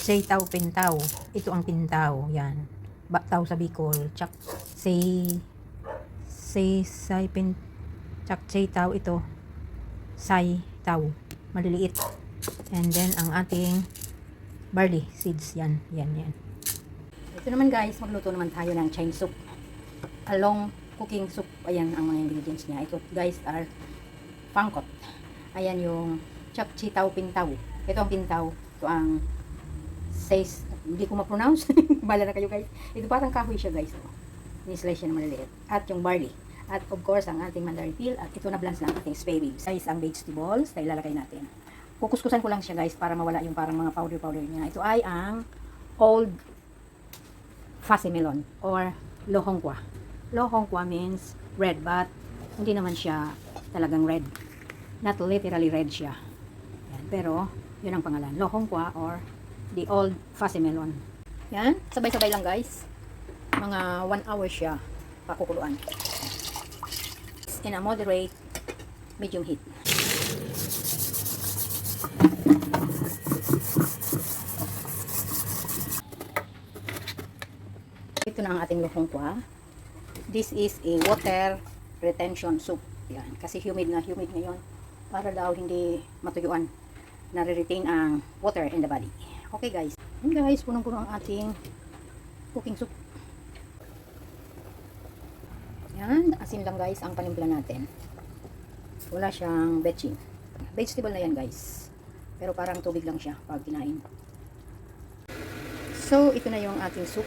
Sitaw pintaw. Ito ang pintaw. Yan. Bataw sa Bicol. Tsak say pin tsak sitaw ito. Say taw. Maliliit. And then ang ating barley seeds. Yan. Ito naman guys, magluto naman tayo ng Chinese soup. Along cooking soup. Ayan ang mga ingredients niya. Ito guys are pangkot. Ayan yung chap sitaw pintaw. Ito ang pintaw. Ito ang says, hindi ko ma-pronounce. Bala na kayo guys. Ito parang kahoy siya guys. Ni-slice siya na maliliit. At yung barley. At of course, ang ating mandarin peel. At ito na blends lang ating spare ribs. Guys, ang vegetables na ilalagay natin. Kukuskusan ko lang siya guys para mawala yung parang mga powder niya. Ito ay ang old fussy melon or lohongkwa. Lohongkwa means red but hindi naman siya talagang red. Not literally red siya. Yan, pero yun ang pangalan. Lohongkwa or the old fussy melon. Yan, sabay-sabay lang guys. Mga 1 hour siya pakukuluan. In a moderate medium heat. Ito na ang ating lohongkwa. This is a water retention soup. Yan, kasi humid ngayon. Para daw hindi matuyuan. Nare-retain ang water in the body. Okay guys. Yan guys, punong-puno ang ating cooking soup. Yan, asin lang guys ang panimpla natin. Wala siyang betching. Vegetable na yan guys. Pero parang tubig lang siya pag kinain. So, ito na yung ating soup.